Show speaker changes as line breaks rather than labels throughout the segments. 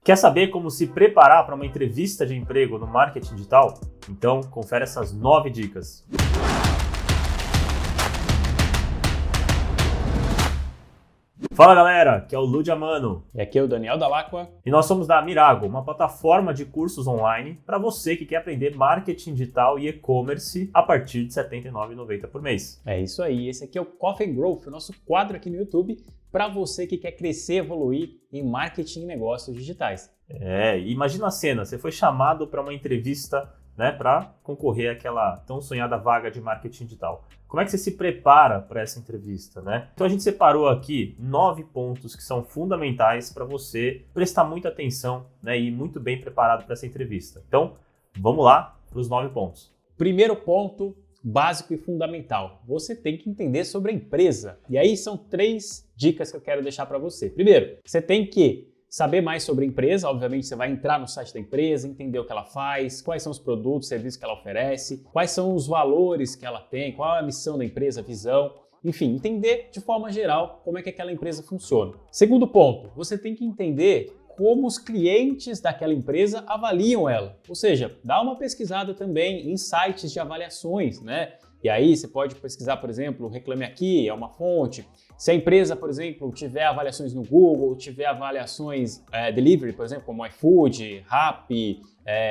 Quer saber como se preparar para uma entrevista de emprego no marketing digital? Então, confere essas 9 dicas. Fala galera, aqui é o Lud Amano.
E aqui é o Daniel Dalacqua.
E nós somos da Mirago, uma plataforma de cursos online para você que quer aprender marketing digital e e-commerce a partir de R$ 79,90 por mês.
É isso aí, esse aqui é o Coffee and Growth, o nosso quadro aqui no YouTube para você que quer crescer e evoluir em marketing e negócios digitais.
Imagina a cena, você foi chamado para uma entrevista, para concorrer àquela tão sonhada vaga de marketing digital. Como é que você se prepara para essa entrevista, Então a gente separou aqui 9 pontos que são fundamentais para você prestar muita atenção, e ir muito bem preparado para essa entrevista. Então, vamos lá para os 9 pontos.
Primeiro ponto, básico e fundamental. Você tem que entender sobre a empresa. E aí são 3 dicas que eu quero deixar para você. Primeiro, você tem que saber mais sobre a empresa. Obviamente você vai entrar no site da empresa, entender o que ela faz, quais são os produtos, serviços que ela oferece, quais são os valores que ela tem, qual é a missão da empresa, a visão. Enfim, entender de forma geral como é que aquela empresa funciona. Segundo ponto, você tem que entender como os clientes daquela empresa avaliam ela. Ou seja, dá uma pesquisada também em sites de avaliações, E aí você pode pesquisar, por exemplo, Reclame Aqui, é uma fonte. Se a empresa, por exemplo, tiver avaliações no Google, tiver avaliações delivery, por exemplo, como iFood, Rappi,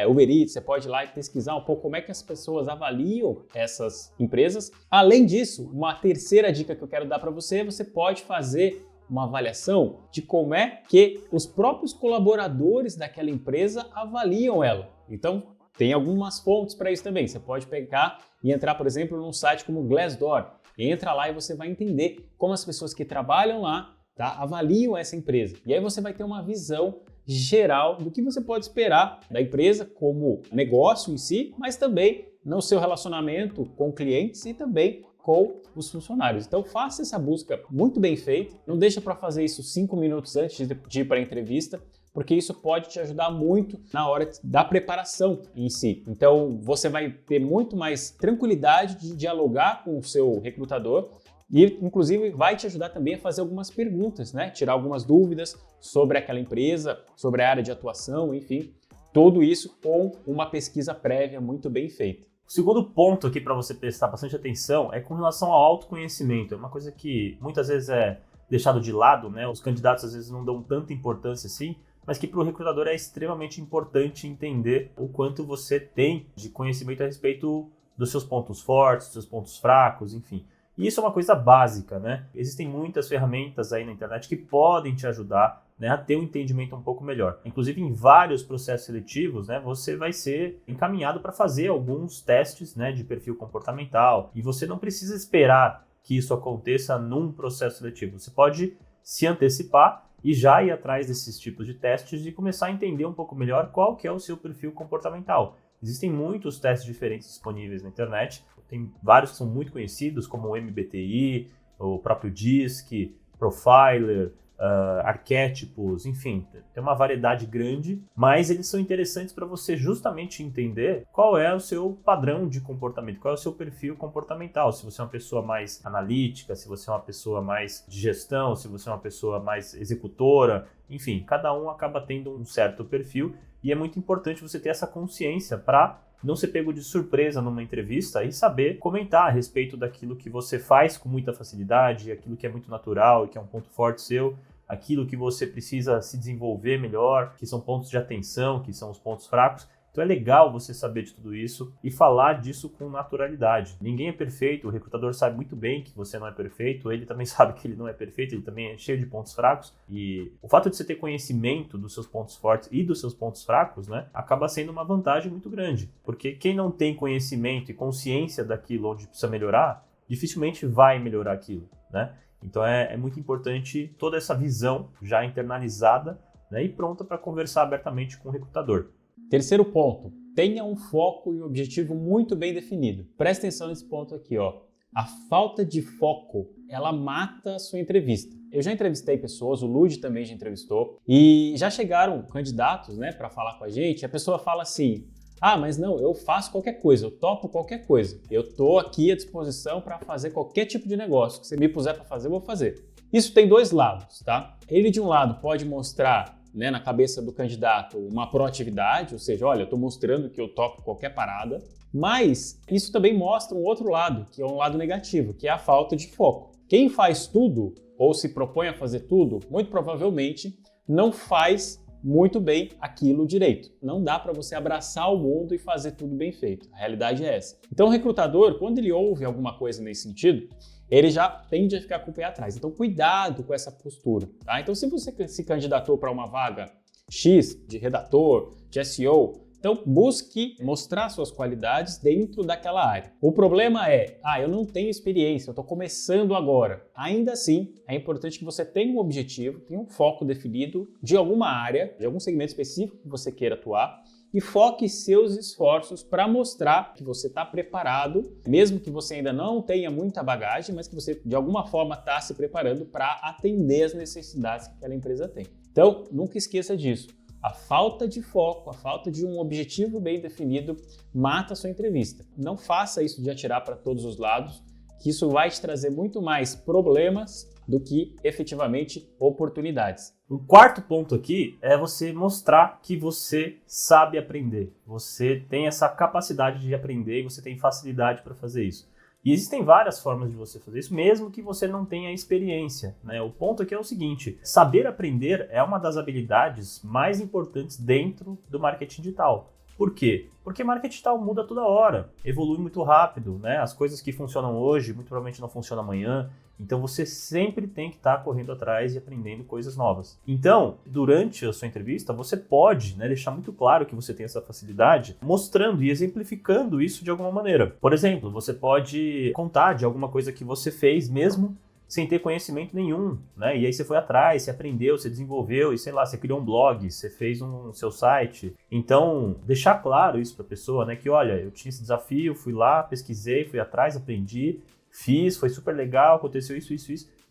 Uber Eats, você pode ir lá e pesquisar um pouco como é que as pessoas avaliam essas empresas. Além disso, uma terceira dica que eu quero dar para você, você pode fazer uma avaliação de como é que os próprios colaboradores daquela empresa avaliam ela. Então, tem algumas fontes para isso também. Você pode pegar e entrar, por exemplo, num site como Glassdoor. Entra lá e você vai entender como as pessoas que trabalham lá avaliam essa empresa. E aí você vai ter uma visão geral do que você pode esperar da empresa como negócio em si, mas também no seu relacionamento com clientes e também com os funcionários. Então faça essa busca muito bem feita. Não deixa para fazer isso 5 minutos antes de ir para a entrevista, porque isso pode te ajudar muito na hora da preparação em si. Então você vai ter muito mais tranquilidade de dialogar com o seu recrutador e inclusive vai te ajudar também a fazer algumas perguntas, Tirar algumas dúvidas sobre aquela empresa, sobre a área de atuação, enfim. Tudo isso com uma pesquisa prévia muito bem feita.
O segundo ponto aqui para você prestar bastante atenção é com relação ao autoconhecimento. É uma coisa que muitas vezes é deixado de lado, Os candidatos às vezes não dão tanta importância assim, mas que para o recrutador é extremamente importante entender o quanto você tem de conhecimento a respeito dos seus pontos fortes, dos seus pontos fracos, enfim. E isso é uma coisa básica, Existem muitas ferramentas aí na internet que podem te ajudar a ter um entendimento um pouco melhor. Inclusive, em vários processos seletivos, você vai ser encaminhado para fazer alguns testes, de perfil comportamental. E você não precisa esperar que isso aconteça num processo seletivo. Você pode se antecipar e já ir atrás desses tipos de testes e começar a entender um pouco melhor qual que é o seu perfil comportamental. Existem muitos testes diferentes disponíveis na internet. Tem vários que são muito conhecidos, como o MBTI, o próprio DISC, Profiler, arquétipos, enfim, tem uma variedade grande, mas eles são interessantes para você justamente entender qual é o seu padrão de comportamento, qual é o seu perfil comportamental, se você é uma pessoa mais analítica, se você é uma pessoa mais de gestão, se você é uma pessoa mais executora, enfim, cada um acaba tendo um certo perfil e é muito importante você ter essa consciência para não ser pego de surpresa numa entrevista e saber comentar a respeito daquilo que você faz com muita facilidade, aquilo que é muito natural e que é um ponto forte seu, aquilo que você precisa se desenvolver melhor, que são pontos de atenção, que são os pontos fracos. Então é legal você saber de tudo isso e falar disso com naturalidade. Ninguém é perfeito, o recrutador sabe muito bem que você não é perfeito, ele também sabe que ele não é perfeito, ele também é cheio de pontos fracos. E o fato de você ter conhecimento dos seus pontos fortes e dos seus pontos fracos, acaba sendo uma vantagem muito grande. Porque quem não tem conhecimento e consciência daquilo onde precisa melhorar, dificilmente vai melhorar aquilo, Então é muito importante toda essa visão já internalizada, e pronta para conversar abertamente com o recrutador.
Terceiro ponto, tenha um foco e um objetivo muito bem definido. Presta atenção nesse ponto aqui, A falta de foco, ela mata a sua entrevista. Eu já entrevistei pessoas, o Lud também já entrevistou, e já chegaram candidatos, para falar com a gente, e a pessoa fala assim: mas não, eu faço qualquer coisa, eu topo qualquer coisa. Eu tô aqui à disposição para fazer qualquer tipo de negócio que você me puser para fazer, eu vou fazer. Isso tem 2 lados, tá? Ele de um lado pode mostrar né, na cabeça do candidato uma proatividade, ou seja, olha, eu estou mostrando que eu topo qualquer parada, mas isso também mostra um outro lado, que é um lado negativo, que é a falta de foco. Quem faz tudo, ou se propõe a fazer tudo, muito provavelmente não faz muito bem aquilo direito. Não dá para você abraçar o mundo e fazer tudo bem feito. A realidade é essa. Então o recrutador, quando ele ouve alguma coisa nesse sentido, ele já tende a ficar com o pé atrás. Então cuidado com essa postura. Tá? Então se você se candidatou para uma vaga X de redator, de SEO, então busque mostrar suas qualidades dentro daquela área. O problema é, eu não tenho experiência, eu estou começando agora. Ainda assim, é importante que você tenha um objetivo, tenha um foco definido de alguma área, de algum segmento específico que você queira atuar e foque seus esforços para mostrar que você está preparado, mesmo que você ainda não tenha muita bagagem, mas que você de alguma forma está se preparando para atender as necessidades que aquela empresa tem. Então, nunca esqueça disso. A falta de foco, a falta de um objetivo bem definido mata a sua entrevista. Não faça isso de atirar para todos os lados, que isso vai te trazer muito mais problemas do que efetivamente oportunidades.
Um quarto ponto aqui é você mostrar que você sabe aprender. Você tem essa capacidade de aprender e você tem facilidade para fazer isso. E existem várias formas de você fazer isso, mesmo que você não tenha experiência, né? O ponto aqui é o seguinte, saber aprender é uma das habilidades mais importantes dentro do marketing digital. Por quê? Porque marketing digital muda toda hora, evolui muito rápido, né? As coisas que funcionam hoje, muito provavelmente não funcionam amanhã, então você sempre tem que estar correndo atrás e aprendendo coisas novas. Então, durante a sua entrevista, você pode, né, deixar muito claro que você tem essa facilidade, mostrando e exemplificando isso de alguma maneira. Por exemplo, você pode contar de alguma coisa que você fez mesmo sem ter conhecimento nenhum, né? E aí você foi atrás, você aprendeu, você desenvolveu e sei lá, você criou um blog, você fez seu site. Então, deixar claro isso para a pessoa, né? Que olha, eu tinha esse desafio, fui lá, pesquisei, fui atrás, aprendi, fiz, foi super legal, aconteceu isso.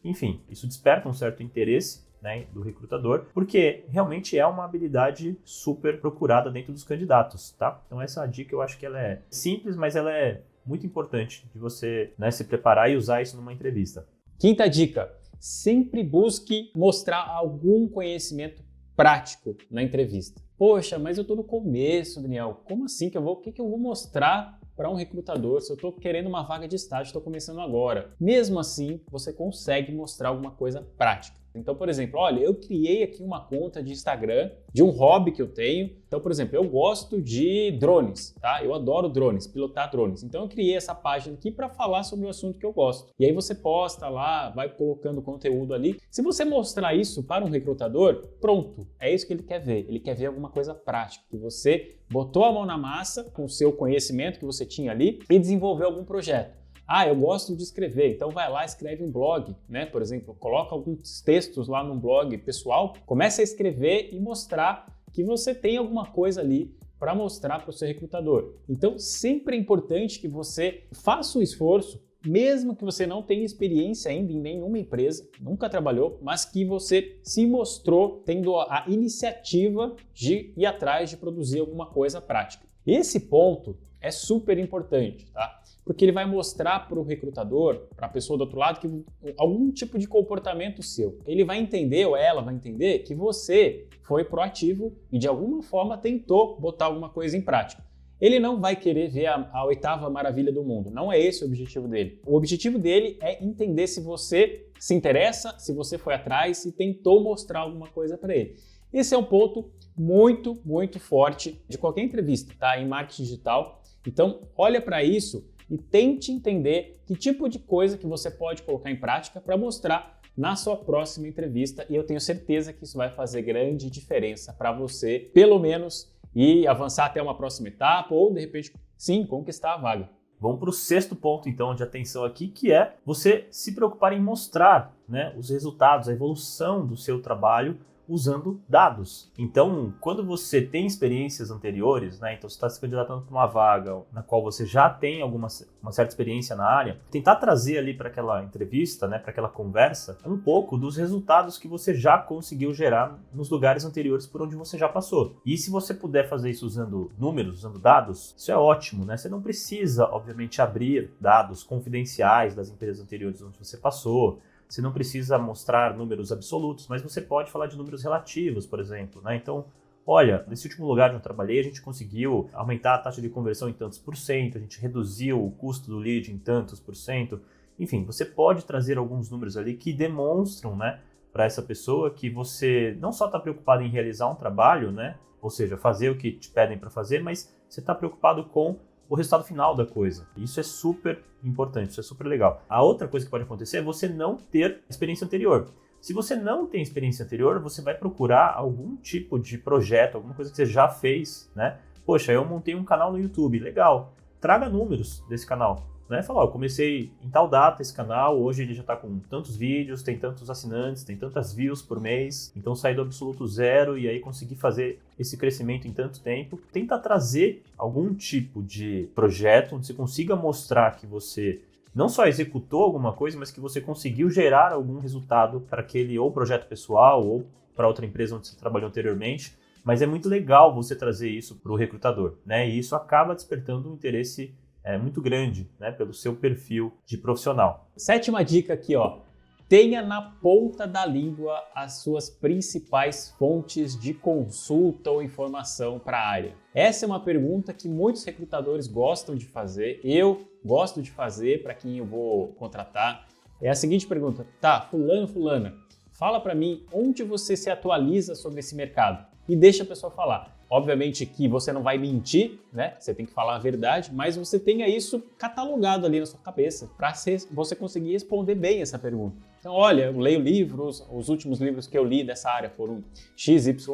Enfim, isso desperta um certo interesse, né, do recrutador, porque realmente é uma habilidade super procurada dentro dos candidatos, tá? Então essa dica eu acho que ela é simples, mas ela é muito importante de você, né, se preparar e usar isso numa entrevista.
Quinta dica, sempre busque mostrar algum conhecimento prático na entrevista. Poxa, mas eu estou no começo, Daniel, como assim o que eu vou mostrar para um recrutador se eu estou querendo uma vaga de estágio, estou começando agora? Mesmo assim, você consegue mostrar alguma coisa prática. Então, por exemplo, olha, eu criei aqui uma conta de Instagram de um hobby que eu tenho. Então, por exemplo, eu gosto de drones, tá? Eu adoro drones, pilotar drones. Então, eu criei essa página aqui para falar sobre o assunto que eu gosto. E aí você posta lá, vai colocando conteúdo ali. Se você mostrar isso para um recrutador, pronto, é isso que ele quer ver. Ele quer ver alguma coisa prática, que você botou a mão na massa com o seu conhecimento que você tinha ali e desenvolveu algum projeto. Eu gosto de escrever, então vai lá, escreve um blog, né? Por exemplo, coloca alguns textos lá num blog pessoal, comece a escrever e mostrar que você tem alguma coisa ali para mostrar para o seu recrutador. Então, sempre é importante que você faça o esforço, mesmo que você não tenha experiência ainda em nenhuma empresa, nunca trabalhou, mas que você se mostrou tendo a iniciativa de ir atrás de produzir alguma coisa prática. Esse ponto é super importante, tá? Porque ele vai mostrar para o recrutador, para a pessoa do outro lado, que algum tipo de comportamento seu. Ele vai entender, ou ela vai entender, que você foi proativo e de alguma forma tentou botar alguma coisa em prática. Ele não vai querer ver a oitava maravilha do mundo, não é esse o objetivo dele. O objetivo dele é entender se você se interessa, se você foi atrás e tentou mostrar alguma coisa para ele. Esse é um ponto muito, muito forte de qualquer entrevista, tá? Em marketing digital. Então, olha para isso e tente entender que tipo de coisa que você pode colocar em prática para mostrar na sua próxima entrevista, e eu tenho certeza que isso vai fazer grande diferença para você, pelo menos, e avançar até uma próxima etapa ou, de repente, sim, conquistar a vaga.
Vamos para o sexto ponto, então, de atenção aqui, que é você se preocupar em mostrar, né, os resultados, a evolução do seu trabalho usando dados. Então, quando você tem experiências anteriores, né, então você está se candidatando para uma vaga na qual você já tem uma certa experiência na área, tentar trazer ali para aquela entrevista, né, para aquela conversa, um pouco dos resultados que você já conseguiu gerar nos lugares anteriores por onde você já passou. E se você puder fazer isso usando números, usando dados, isso é ótimo, né? Você não precisa, obviamente, abrir dados confidenciais das empresas anteriores onde você passou. você não precisa mostrar números absolutos, mas você pode falar de números relativos, por exemplo, né? Então, olha, nesse último lugar onde eu trabalhei, a gente conseguiu aumentar a taxa de conversão em tantos por cento, a gente reduziu o custo do lead em tantos por cento. Enfim, você pode trazer alguns números ali que demonstram, né, para essa pessoa que você não só está preocupado em realizar um trabalho, né, ou seja, fazer o que te pedem para fazer, mas você está preocupado com o resultado final da coisa. Isso é super importante, isso é super legal. A outra coisa que pode acontecer é você não ter experiência anterior. Se você não tem experiência anterior, você vai procurar algum tipo de projeto, alguma coisa que você já fez, né? Poxa, eu montei um canal no YouTube, legal. Traga números desse canal, né? Fala, ó, eu comecei em tal data esse canal, hoje ele já está com tantos vídeos, tem tantos assinantes, tem tantas views por mês, então saí do absoluto zero e aí consegui fazer esse crescimento em tanto tempo. Tenta trazer algum tipo de projeto onde você consiga mostrar que você não só executou alguma coisa, mas que você conseguiu gerar algum resultado para aquele ou projeto pessoal ou para outra empresa onde você trabalhou anteriormente. Mas é muito legal você trazer isso para o recrutador, né? E isso acaba despertando um interesse muito grande, né, pelo seu perfil de profissional.
7ª dica aqui, ó. Tenha na ponta da língua as suas principais fontes de consulta ou informação para a área. Essa é uma pergunta que muitos recrutadores gostam de fazer, eu gosto de fazer para quem eu vou contratar. É a seguinte pergunta: tá, fulana, fala para mim onde você se atualiza sobre esse mercado e deixa a pessoa falar. Obviamente que você não vai mentir, né? Você tem que falar a verdade, mas você tenha isso catalogado ali na sua cabeça para você conseguir responder bem essa pergunta. Então, olha, eu leio livros, os últimos livros que eu li dessa área foram XYZ.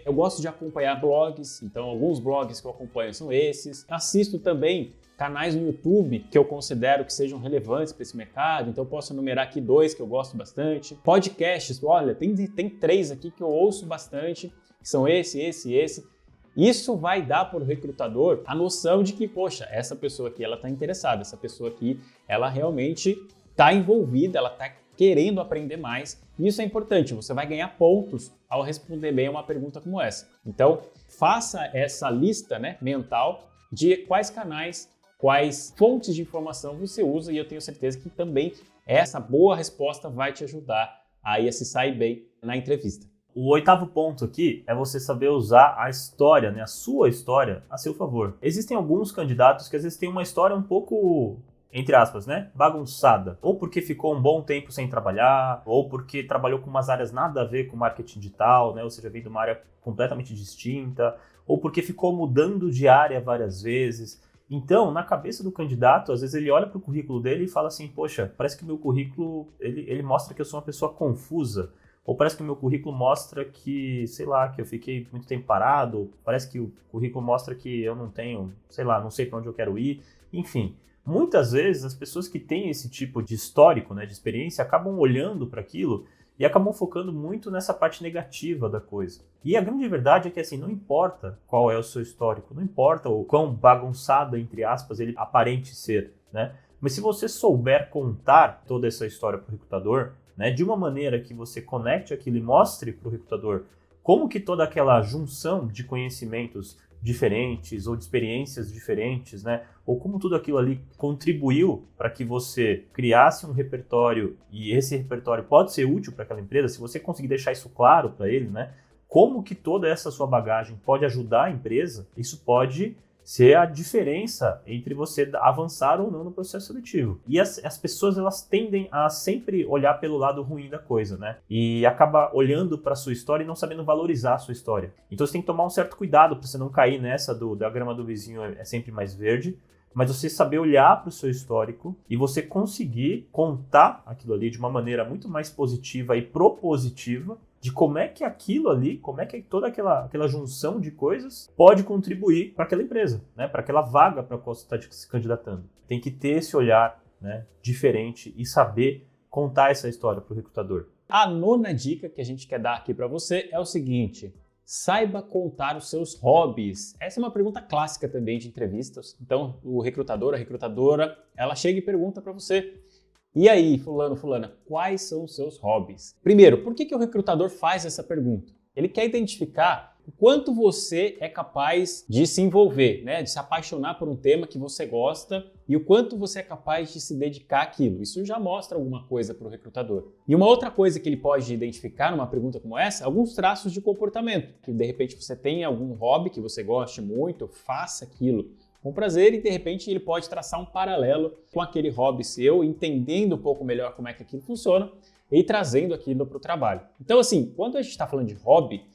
Eu gosto de acompanhar blogs, então alguns blogs que eu acompanho são esses. Assisto também canais no YouTube que eu considero que sejam relevantes para esse mercado, então eu posso enumerar aqui 2 que eu gosto bastante. Podcasts, olha, tem 3 aqui que eu ouço bastante, que são esse. Isso vai dar para o recrutador a noção de que, poxa, essa pessoa aqui ela está interessada, essa pessoa aqui ela realmente está envolvida, ela está querendo aprender mais. E isso é importante, você vai ganhar pontos ao responder bem a uma pergunta como essa. Então, faça essa lista, né, mental de quais canais, quais fontes de informação você usa e eu tenho certeza que também essa boa resposta vai te ajudar a se sair bem na entrevista.
O 8º ponto aqui é você saber usar a história, né, a sua história, a seu favor. Existem alguns candidatos que às vezes têm uma história um pouco, entre aspas, né, bagunçada. Ou porque ficou um bom tempo sem trabalhar, ou porque trabalhou com umas áreas nada a ver com marketing digital, né, ou seja, veio de uma área completamente distinta, ou porque ficou mudando de área várias vezes. Então, na cabeça do candidato, às vezes ele olha para o currículo dele e fala assim, poxa, parece que o meu currículo, ele mostra que eu sou uma pessoa confusa. Ou parece que o meu currículo mostra que, sei lá, que eu fiquei muito tempo parado. Parece que o currículo mostra que eu não tenho, sei lá, não sei para onde eu quero ir. Enfim, muitas vezes as pessoas que têm esse tipo de histórico, né, de experiência, acabam olhando para aquilo e acabam focando muito nessa parte negativa da coisa. E a grande verdade é que, assim, não importa qual é o seu histórico, não importa o quão bagunçado, entre aspas, ele aparente ser, né? Mas se você souber contar toda essa história para o recrutador, né, de uma maneira que você conecte aquilo e mostre para o recrutador como que toda aquela junção de conhecimentos diferentes ou de experiências diferentes, né, ou como tudo aquilo ali contribuiu para que você criasse um repertório e esse repertório pode ser útil para aquela empresa, se você conseguir deixar isso claro para ele, né, como que toda essa sua bagagem pode ajudar a empresa, isso pode ser a diferença entre você avançar ou não no processo seletivo. E as pessoas, elas tendem a sempre olhar pelo lado ruim da coisa, né? E acaba olhando para a sua história e não sabendo valorizar a sua história. Então você tem que tomar um certo cuidado para você não cair nessa da grama do vizinho é sempre mais verde, mas você saber olhar para o seu histórico e você conseguir contar aquilo ali de uma maneira muito mais positiva e propositiva de como é que aquilo ali, como é que toda aquela junção de coisas pode contribuir para aquela empresa, né? Para aquela vaga para a qual você está se candidatando. Tem que ter esse olhar, né, diferente e saber contar essa história para o recrutador.
A 9ª dica que a gente quer dar aqui para você é o seguinte: saiba contar os seus hobbies. Essa é uma pergunta clássica também de entrevistas. Então, o recrutador, a recrutadora, ela chega e pergunta para você: e aí, fulana, quais são os seus hobbies? Primeiro, por que o recrutador faz essa pergunta? Ele quer identificar o quanto você é capaz de se envolver, né? De se apaixonar por um tema que você gosta e o quanto você é capaz de se dedicar àquilo. Isso já mostra alguma coisa para o recrutador. E uma outra coisa que ele pode identificar numa pergunta como essa, alguns traços de comportamento. Que de repente você tem algum hobby que você goste muito, faça aquilo com prazer e de repente ele pode traçar um paralelo com aquele hobby seu, entendendo um pouco melhor como é que aquilo funciona e trazendo aquilo para o trabalho. Então assim, quando a gente está falando de hobby,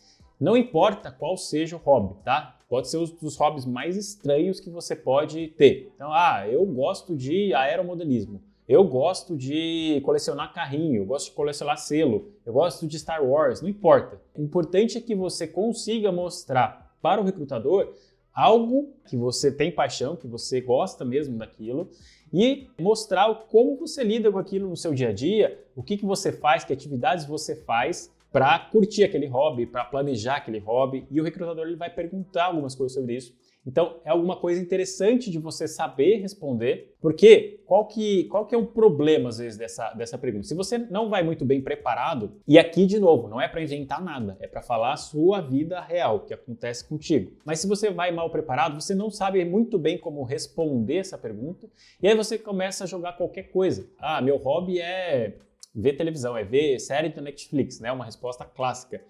não importa qual seja o hobby, tá? Pode ser um dos hobbies mais estranhos que você pode ter. Então, eu gosto de aeromodelismo, eu gosto de colecionar carrinho, eu gosto de colecionar selo, eu gosto de Star Wars, não importa. O importante é que você consiga mostrar para o recrutador algo que você tem paixão, que você gosta mesmo daquilo e mostrar como você lida com aquilo no seu dia a dia, o que você faz, que atividades você faz para curtir aquele hobby, para planejar aquele hobby, e o recrutador ele vai perguntar algumas coisas sobre isso. Então, é alguma coisa interessante de você saber responder, porque qual que é o problema, às vezes, dessa pergunta? Se você não vai muito bem preparado, e aqui, de novo, não é para inventar nada, é para falar a sua vida real, que acontece contigo. Mas se você vai mal preparado, você não sabe muito bem como responder essa pergunta, e aí você começa a jogar qualquer coisa. Meu hobby é ver televisão, é ver série do Netflix, né? Uma resposta clássica.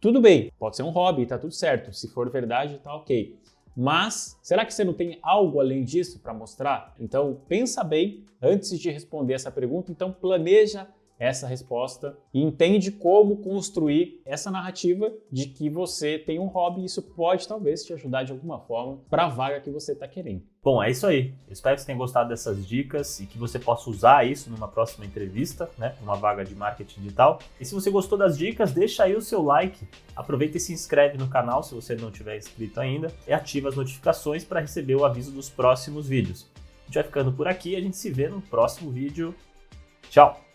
Tudo bem, pode ser um hobby, tá tudo certo. Se for verdade, tá ok. Mas, será que você não tem algo além disso para mostrar? Então, pensa bem antes de responder essa pergunta. Então, planeja essa resposta e entende como construir essa narrativa de que você tem um hobby e isso pode, talvez, te ajudar de alguma forma para a vaga que você está querendo.
Bom, é isso aí. Eu espero que você tenha gostado dessas dicas e que você possa usar isso numa próxima entrevista, né? Uma vaga de marketing digital. E se você gostou das dicas, deixa aí o seu like. Aproveita e se inscreve no canal se você não tiver inscrito ainda e ativa as notificações para receber o aviso dos próximos vídeos. A gente vai ficando por aqui e a gente se vê no próximo vídeo. Tchau!